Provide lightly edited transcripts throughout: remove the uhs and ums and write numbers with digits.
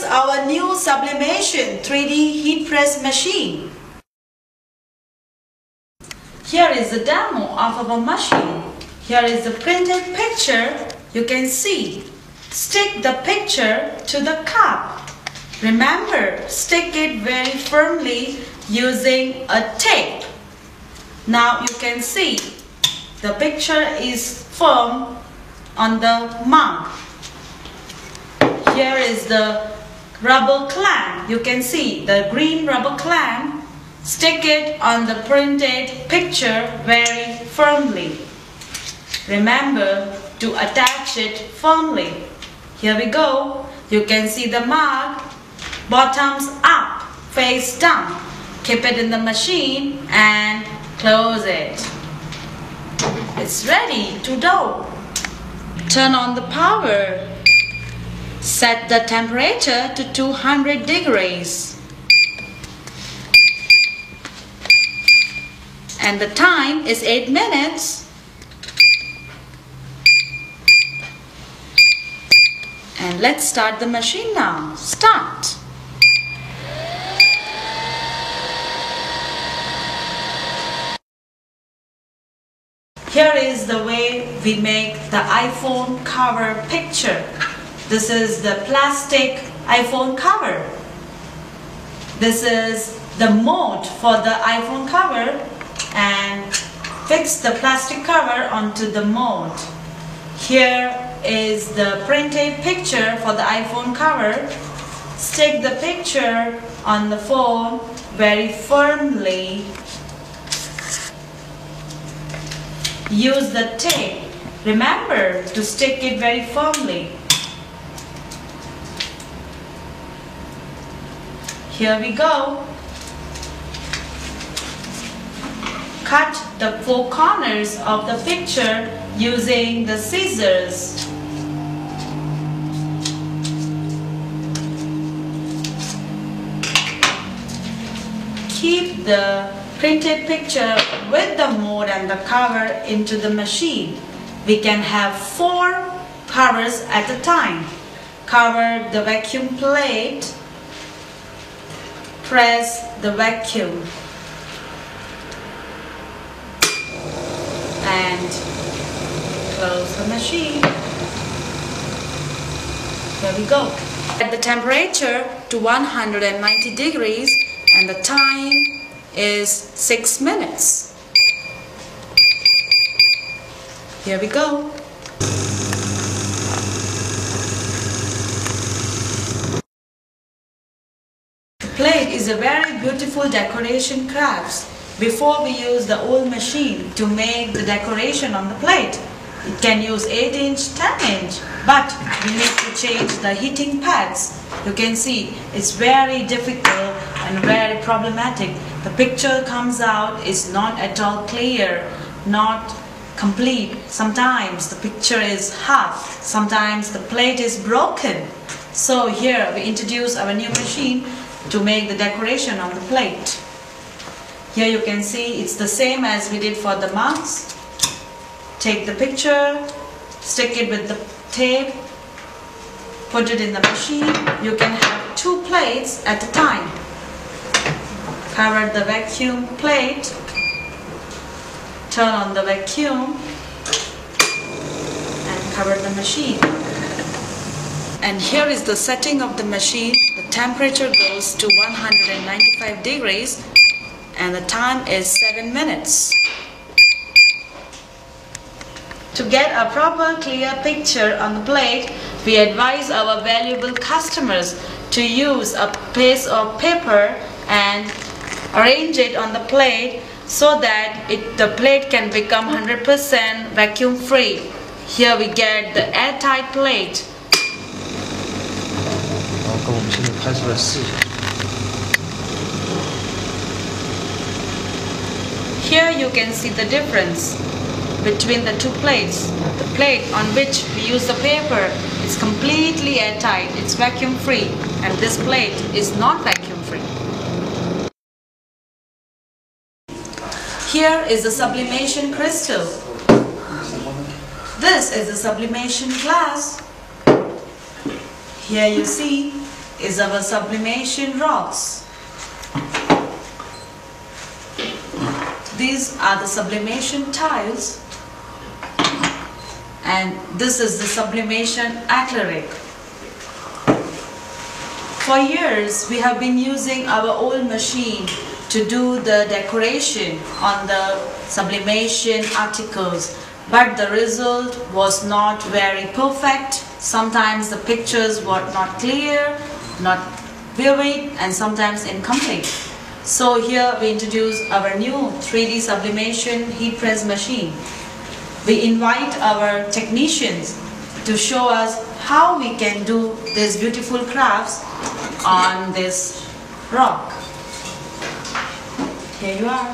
our new Sublimation 3D heat press machine. Here is the demo of our machine. Here is the printed picture. You can see. Stick the picture to the cup. Remember, stick it very firmly using a tape. Now you can see the picture is firm on the mug. Here is the rubber clamp. You can see the green rubber clamp. Stick it on the printed picture very firmly. Remember to attach it firmly. Here we go. You can see the mug, bottoms up, face down. Keep it in the machine and close it. It's ready to dough. Turn on the power. Set the temperature to 200 degrees. And the time is 8 minutes. And let's start the machine now. Start. Here is the way we make the iPhone cover picture. This is the plastic iPhone cover. This is the mold for the iPhone cover, and fix the plastic cover onto the mold. Here is the printed picture for the iPhone cover. Stick the picture on the phone very firmly. Use the tape. Remember to stick it very firmly. Here we go. Cut the 4 corners of the picture using the scissors. Keep the printed picture with the mold and the cover into the machine. We can have 4 covers at a time. Cover the vacuum plate. Press the vacuum. And close the machine. There we go. Set the temperature to 190 degrees and the time is 6 minutes. Here we go. The plate is a very beautiful decoration crafts. Before we use the old machine to make the decoration on the plate, it can use 8-inch, 10-inch, but we need to change the heating pads. You can see it's very difficult and very problematic. The picture comes out is not at all clear, not complete. Sometimes the picture is half, sometimes the plate is broken. So here we introduce our new machine to make the decoration on the plate. Here you can see it's the same as we did for the mugs. Take the picture, stick it with the tape, put it in the machine. You can have 2 plates at a time. Cover the vacuum plate, turn on the vacuum and cover the machine. And here is the setting of the machine. The temperature goes to 195 degrees and the time is 7 minutes. To get a proper clear picture on the plate, we advise our valuable customers to use a piece of paper and arrange it on the plate so that the plate can become 100% vacuum free. Here we get the airtight plate. Here you can see the difference between the 2 plates. The plate on which we use the paper is completely airtight, it's vacuum free, and this plate is not vacuum free. Here is the sublimation crystal. This is the sublimation glass. Here you see is our sublimation rocks. These are the sublimation tiles, and this is the sublimation acrylic. For years we have been using our old machine to do the decoration on the sublimation articles, but the result was not very perfect. Sometimes the pictures were not clear, not vivid, and sometimes incomplete. So here we introduce our new 3D sublimation heat press machine. We invite our technicians to show us how we can do these beautiful crafts on this rock. Here you are.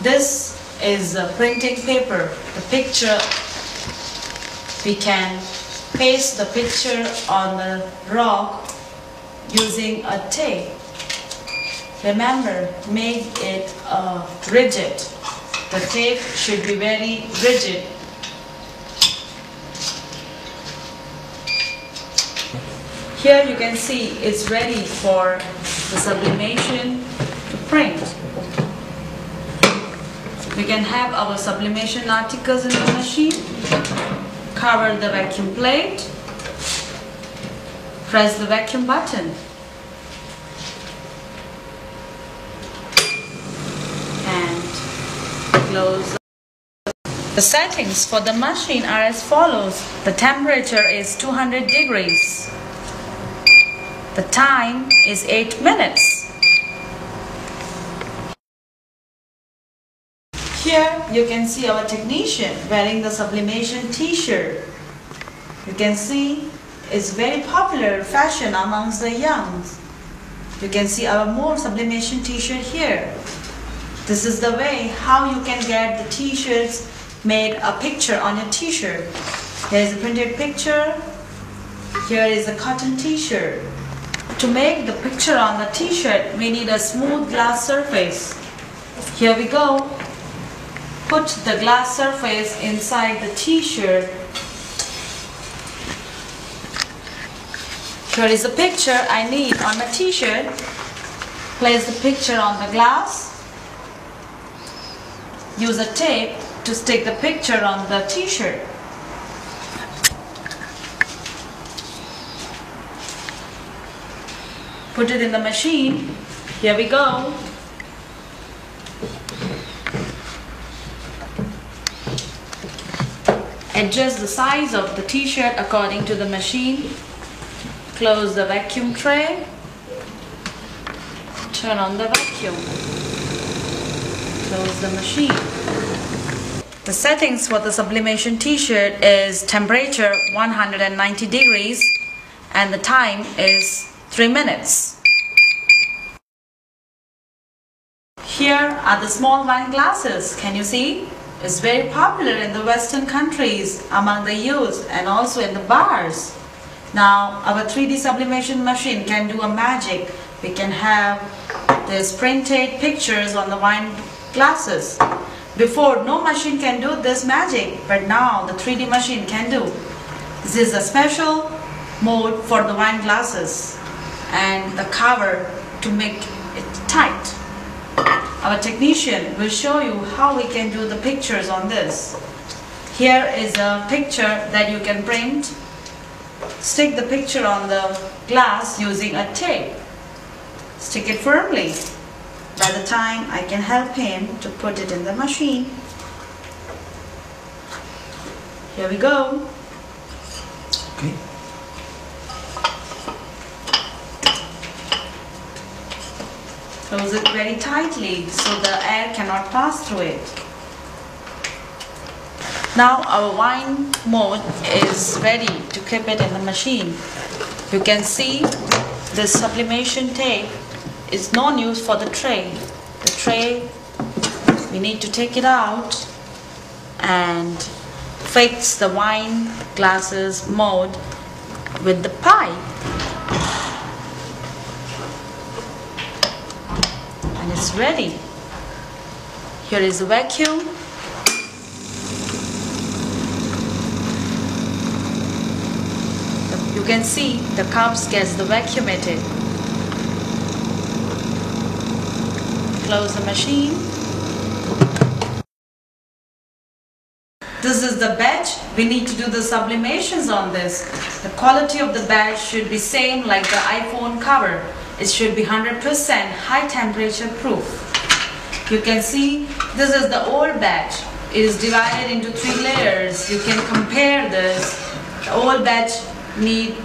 This is a printing paper. The picture, we can paste the picture on the rock using a tape. Remember, make it rigid. The tape should be very rigid. Here you can see it's ready for the sublimation to print. We can have our sublimation articles in the machine, cover the vacuum plate, press the vacuum button, and close. The settings for the machine are as follows. The temperature is 200 degrees. The time is 8 minutes. Here you can see our technician wearing the sublimation t-shirt. You can see it's very popular fashion amongst the youngs. You can see our more sublimation t-shirt here. This is the way how you can get the t-shirts made a picture on your t-shirt. Here is a printed picture. Here is a cotton t-shirt. To make the picture on the t-shirt, we need a smooth glass surface. Here we go. Put the glass surface inside the t-shirt. Here is the picture I need on the t-shirt. Place the picture on the glass. Use a tape to stick the picture on the t-shirt. Put it in the machine. Here we go. Adjust the size of the t-shirt according to the machine. Close the vacuum tray. Turn on the vacuum. Close the machine. The settings for the sublimation t-shirt is temperature 190 degrees and the time is 3 minutes. Here are the small wine glasses. Can you see? It's very popular in the Western countries among the youth and also in the bars. Now our 3D sublimation machine can do a magic. We can have these printed pictures on the wine glasses. Before, no machine can do this magic, but now the 3D machine can do. This is a special mode for the wine glasses and the cover to make it tight. Our technician will show you how we can do the pictures on this. Here is a picture that you can print. Stick the picture on the glass using a tape. Stick it firmly. By the time I can help him to put it in the machine. Here we go. Okay. Close it very tightly so the air cannot pass through it. Now our wine mode is ready to keep it in the machine. You can see this sublimation tape is no use for the tray. The tray, we need to take it out and fix the wine glasses mold with the pipe. And it's ready. Here is the vacuum. You can see the cups gets the vacuumated. Close the machine. This is the batch. We need to do the sublimations on this. The quality of the batch should be same like the iPhone cover. It should be 100% high temperature proof. You can see this is the old batch. It is divided into 3 layers. You can compare this. The old batch need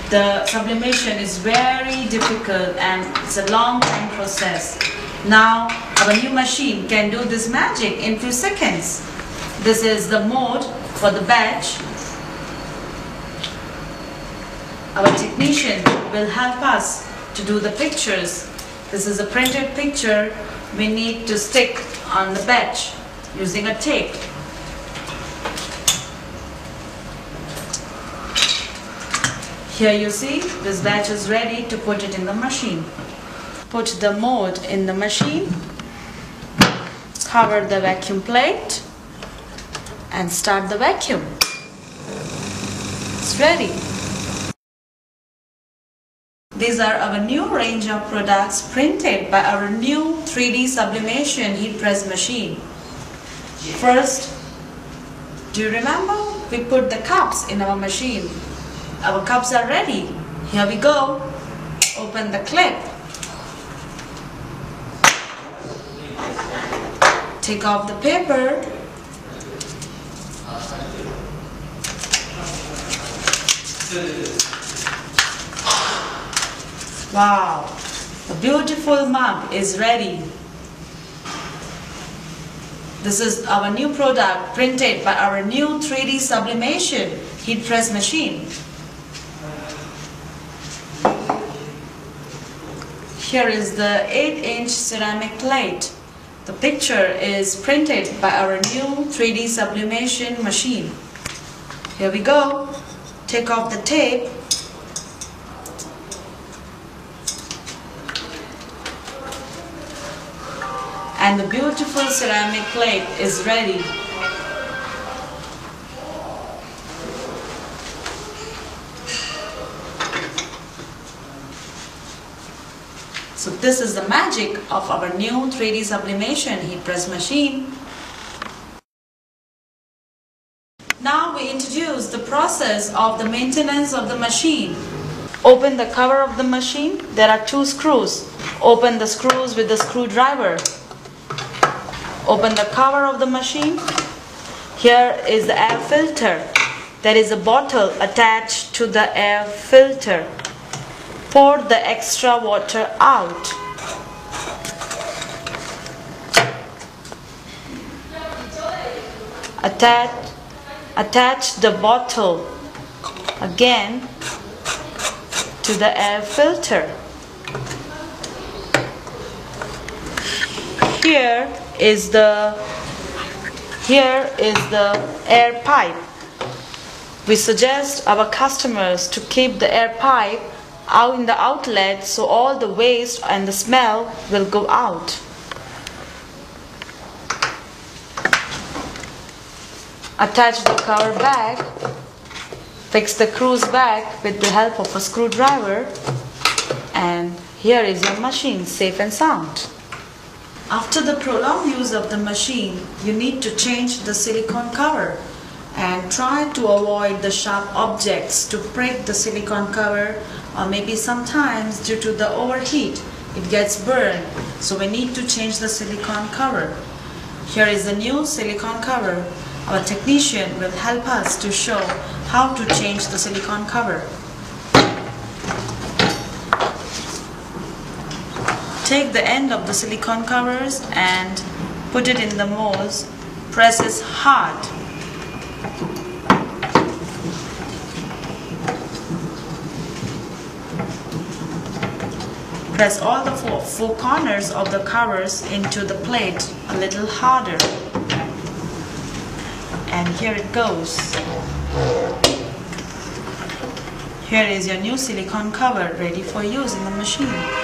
the sublimation is very difficult and it's a long time process. Now our new machine can do this magic in few seconds. This is the mode for the batch. Our technician will help us to do the pictures. This is a printed picture we need to stick on the batch using a tape. Here you see this batch is ready to put it in the machine. Put the mold in the machine, cover the vacuum plate and start the vacuum. It's ready. These are our new range of products printed by our new 3D sublimation heat press machine. First, do you remember? We put the cups in our machine. Our cups are ready. Here we go. Open the clip. Take off the paper. Wow, the beautiful mug is ready. This is our new product printed by our new 3D sublimation heat press machine. Here is the 8-inch ceramic plate. The picture is printed by our new 3D sublimation machine. Here we go. Take off the tape. And the beautiful ceramic plate is ready. So this is the magic of our new 3D sublimation heat press machine. Now we introduce the process of the maintenance of the machine. Open the cover of the machine. There are 2 screws. Open the screws with the screwdriver. Open the cover of the machine. Here is the air filter. There is a bottle attached to the air filter. Pour the extra water out. Attach the bottle again to the air filter. Here is the air pipe. We suggest our customers to keep the air pipe out in the outlet so all the waste and the smell will go out. Attach the cover back. Fix the screws back with the help of a screwdriver. And here is your machine, safe and sound. After the prolonged use of the machine, you need to change the silicone cover and try to avoid the sharp objects to break the silicone cover, or maybe sometimes due to the overheat it gets burned, so we need to change the silicone cover. Here is the new silicone cover. Our technician will help us to show how to change the silicone cover. Take the end of the silicone covers and put it in the molds. Press it hard. Press all the four corners of the covers into the plate a little harder. And here it goes. Here is your new silicone cover ready for use in the machine.